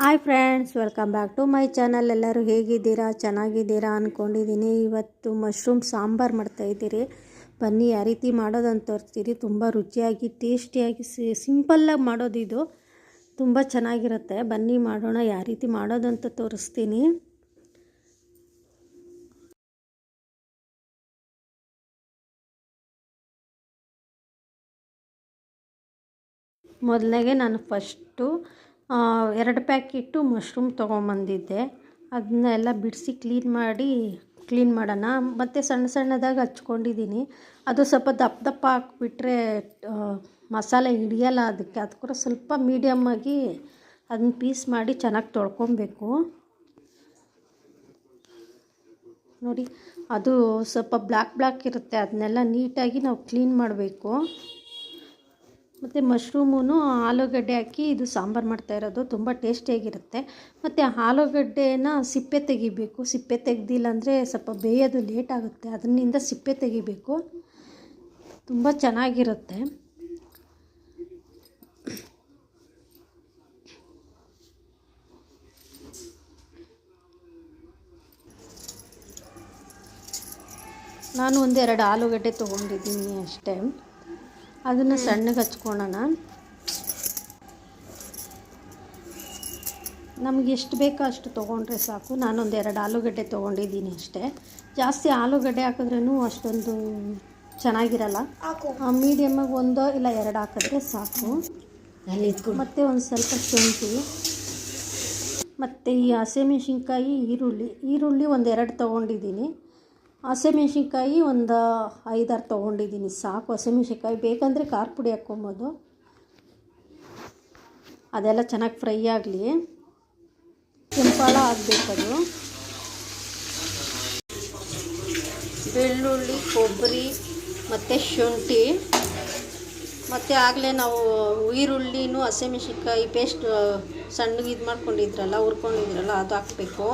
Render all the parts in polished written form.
Hi friends, welcome back to my channel. ಎಲ್ಲರೂ ಹೇಗಿದ್ದೀರಾ? ಚೆನ್ನಾಗಿದ್ದೀರಾ ಅಂದ್ಕೊಂಡಿದ್ದೀನಿ. ಇವತ್ತು ಮಶ್ರೂಮ್ ಸಾಂಬಾರು ಮಾಡ್ತಾಯಿದ್ದೀರಿ. ಬನ್ನಿ ಯಾವ ರೀತಿ ಮಾಡೋದಂತ ತೋರಿಸ್ತೀರಿ. ತುಂಬ ರುಚಿಯಾಗಿ ಟೇಸ್ಟಿಯಾಗಿ ಸಿಂಪಲ್ಲಾಗಿ ಮಾಡೋದಿದು. ತುಂಬ ಚೆನ್ನಾಗಿರುತ್ತೆ. ಬನ್ನಿ ಮಾಡೋಣ. ಯಾವ ರೀತಿ ಮಾಡೋದಂತ ತೋರಿಸ್ತೀನಿ. ಮೊದಲಿಗೆ ನಾನು ಫಸ್ಟು 2 ಪ್ಯಾಕೆಟು ಮಶ್ರೂಮ್ ತೊಗೊಂಬಂದಿದ್ದೆ. ಅದನ್ನೆಲ್ಲ ಬಿಡಿಸಿ ಕ್ಲೀನ್ ಮಾಡೋಣ. ಮತ್ತು ಸಣ್ಣ ಸಣ್ಣದಾಗಿ ಹಚ್ಕೊಂಡಿದ್ದೀನಿ. ಅದು ಸ್ವಲ್ಪ ದಪ್ಪ ದಪ್ಪ ಹಾಕ್ಬಿಟ್ರೆ ಮಸಾಲೆ ಹಿಡಿಯಲ್ಲ. ಅದಕ್ಕೋಸ್ಕರ ಸ್ವಲ್ಪ ಮೀಡಿಯಮ್ಮಾಗಿ ಅದನ್ನ ಪೀಸ್ ಮಾಡಿ ಚೆನ್ನಾಗಿ ತೊಳ್ಕೊಬೇಕು. ನೋಡಿ, ಅದು ಸ್ವಲ್ಪ ಬ್ಲ್ಯಾಕ್ ಇರುತ್ತೆ. ಅದನ್ನೆಲ್ಲ ನೀಟಾಗಿ ನಾವು ಕ್ಲೀನ್ ಮಾಡಬೇಕು. ಮತ್ತು ಮಶ್ರೂಮು ಆಲೂಗಡ್ಡೆ ಹಾಕಿ ಇದು ಸಾಂಬಾರು ಮಾಡ್ತಾಯಿರೋದು. ತುಂಬ ಟೇಸ್ಟಿಯಾಗಿರುತ್ತೆ. ಮತ್ತು ಆಲೂಗಡ್ಡೆನ ಸಿಪ್ಪೆ ತೆಗಿಬೇಕು. ಸಿಪ್ಪೆ ತೆಗ್ದಿಲ್ಲ ಅಂದರೆ ಸ್ವಲ್ಪ ಬೇಯೋದು ಲೇಟ್ ಆಗುತ್ತೆ. ಅದರಿಂದ ಸಿಪ್ಪೆ ತೆಗಿಬೇಕು. ತುಂಬ ಚೆನ್ನಾಗಿರುತ್ತೆ. ನಾನು 1-2 ಆಲೂಗಡ್ಡೆ ತೊಗೊಂಡಿದ್ದೀನಿ ಅಷ್ಟೇ. ಅದನ್ನು ಸಣ್ಣಗೆ ಹಚ್ಕೊಳ್ಳೋಣ. ನಮಗೆ ಎಷ್ಟು ಬೇಕೋ ಅಷ್ಟು ತೊಗೊಂಡ್ರೆ ಸಾಕು. ನಾನು 1-2 ಆಲೂಗಡ್ಡೆ ತೊಗೊಂಡಿದ್ದೀನಿ ಅಷ್ಟೇ. ಜಾಸ್ತಿ ಆಲೂಗಡ್ಡೆ ಹಾಕಿದ್ರೂ ಅಷ್ಟೊಂದು ಚೆನ್ನಾಗಿರಲ್ಲ. ಮೀಡಿಯಮ್ಮಾಗಿ 1 ಇಲ್ಲ 2 ಹಾಕಿದ್ರೆ ಸಾಕು. ಮತ್ತು ಒಂದು ಸ್ವಲ್ಪ ಶುಂಠಿ, ಮತ್ತು ಈ ಹಸಿಮೆಣ್ಸಿನ್ಕಾಯಿ, ಈರುಳ್ಳಿ 1-2 ತೊಗೊಂಡಿದ್ದೀನಿ. ಹಸಿಮೆಣ್ಸಿನ್ಕಾಯಿ ಒಂದು 5-6 ತೊಗೊಂಡಿದ್ದೀನಿ ಸಾಕು. ಹಸಿಮೆಣ್ಸಿನ್ಕಾಯಿ ಬೇಕಂದರೆ ಖಾರ ಪುಡಿ ಹಾಕ್ಕೊಬೋದು. ಅದೆಲ್ಲ ಚೆನ್ನಾಗಿ ಫ್ರೈ ಆಗಲಿ. ಕೆಂಪಾಳ ಆಗಬೇಕದು. ಬೆಳ್ಳುಳ್ಳಿ, ಕೊಬ್ಬರಿ ಮತ್ತು ಶುಂಠಿ, ಮತ್ತು ಆಗಲೇ ನಾವು ಈರುಳ್ಳಿನೂ ಹಸಿಮೆಣ್ಸಿನ್ಕಾಯಿ ಪೇಸ್ಟ್ ಸಣ್ಣಗೆ ಇದು ಮಾಡ್ಕೊಂಡಿದ್ರಲ್ಲ, ಹುರ್ಕೊಂಡಿದ್ರಲ್ಲ, ಅದು ಹಾಕಬೇಕು.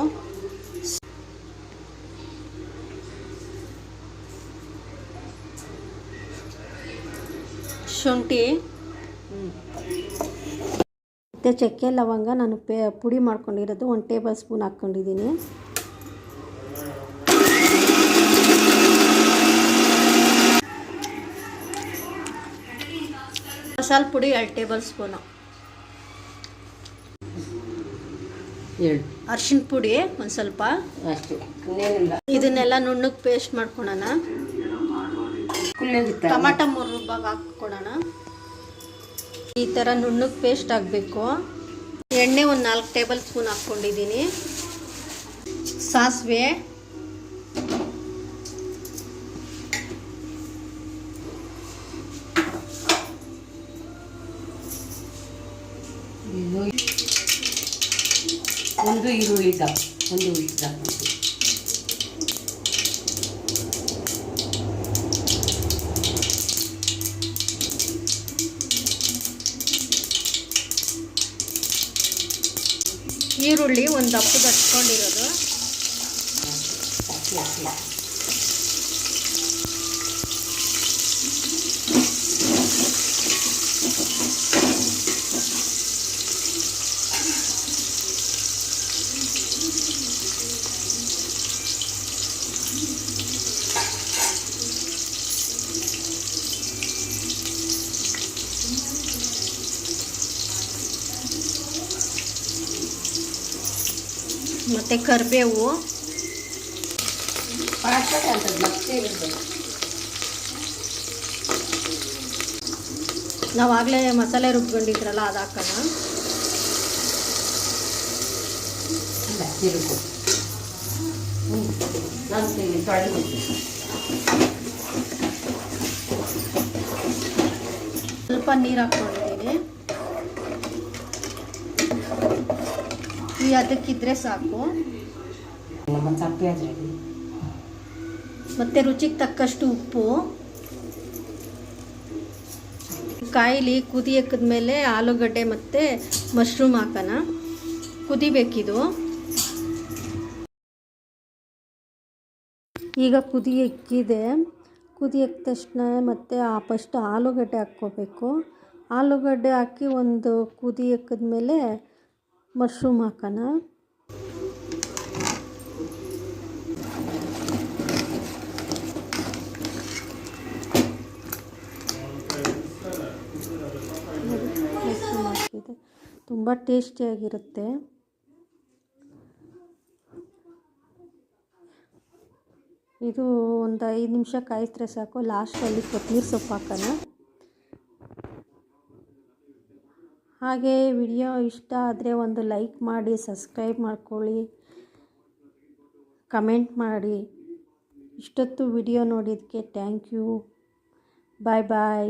ಶುಂಠಿ ಮತ್ತು ಚಕ್ಕೆ ಲವಂಗ ನಾನು ಪುಡಿ ಮಾಡ್ಕೊಂಡಿರೋದು 1 ಟೇಬಲ್ ಸ್ಪೂನ್ ಹಾಕ್ಕೊಂಡಿದ್ದೀನಿ. ಮಸಾಲೆ ಪುಡಿ 2 ಟೇಬಲ್ ಸ್ಪೂನು. ಅರಿಶಿನ ಪುಡಿ ಒಂದು ಸ್ವಲ್ಪ. ಇದನ್ನೆಲ್ಲ ನುಣ್ಣಗೆ ಪೇಸ್ಟ್ ಮಾಡ್ಕೊಳೋಣ. ಟೊಮಾಟೊ 3 ರೂಪಾಯಿಗೆ ಹಾಕ್ಕೊಳೋಣ. ಈ ಥರ ನುಣ್ಣಗೆ ಪೇಸ್ಟ್ ಆಗಬೇಕು. ಎಣ್ಣೆ 4 ಟೇಬಲ್ ಸ್ಪೂನ್ ಹಾಕ್ಕೊಂಡಿದ್ದೀನಿ. ಸಾಸಿವೆ, ಒಂದು ಈರುಳ್ಳಿ ಈರುಳ್ಳಿ ಒಂದು ದಪ್ಪಗೆ ಹಚ್ಕೊಂಡಿರೋದು. ಮತ್ತು ಕರಿಬೇವು, ನಾವು ಆಗಲೇ ಮಸಾಲೆ ರುಬ್ಕೊಂಡಿದ್ರಲ್ಲ ಅದು ಹಾಕೋಣ. ಸ್ವಲ್ಪ ನೀರು ಹಾಕ್ಕೊಂಡಿದ್ದೀನಿ. ಅದಕ್ಕಿದ್ರೆ ಸಾಕು. ಮತ್ತು ರುಚಿಗೆ ತಕ್ಕಷ್ಟು ಉಪ್ಪು. ಕಾಯಿಲಿ ಕುದಿ ಹಾಕಿದ್ಮೇಲೆ ಆಲೂಗಡ್ಡೆ ಮತ್ತು ಮಶ್ರೂಮ್ ಹಾಕೋಣ. ಕುದಿಬೇಕಿದು. ಈಗ ಕುದಿ ಎಕ್ಕಿದೆ. ಕುದಿ ಎಕ್ಕ ತಕ್ಷಣ ಮತ್ತು ಫಸ್ಟ್ ಆಲೂಗಡ್ಡೆ ಹಾಕ್ಕೋಬೇಕು. ಆಲೂಗಡ್ಡೆ ಹಾಕಿ ಒಂದು ಕುದಿ ಎಕ್ಕಿದ್ಮೇಲೆ ಮಶ್ರೂಮ್ ಹಾಕೋಣ. ಮಶ್ರೂಮ್ ಹಾಕಿದೆ, ತುಂಬ ಟೇಸ್ಟಿಯಾಗಿರುತ್ತೆ. ಇದು ಒಂದು 5 ನಿಮಿಷ ಕಾಯಿಸಿದ್ರೆ ಸಾಕು. ಲಾಸ್ಟಲ್ಲಿ ಕೊತ್ತಂಬರಿ ಸೊಪ್ಪು ಹಾಕೋಣ. ಹಾಗೆ ವಿಡಿಯೋ ಇಷ್ಟ ಆದರೆ ಒಂದು ಲೈಕ್ ಮಾಡಿ, ಸಬ್ಸ್ಕ್ರೈಬ್ ಮಾಡ್ಕೊಳ್ಳಿ, ಕಮೆಂಟ್ ಮಾಡಿ. ಇಷ್ಟೊತ್ತು ವಿಡಿಯೋ ನೋಡಿದ್ದಕ್ಕೆ ಥ್ಯಾಂಕ್ ಯು. Bye bye.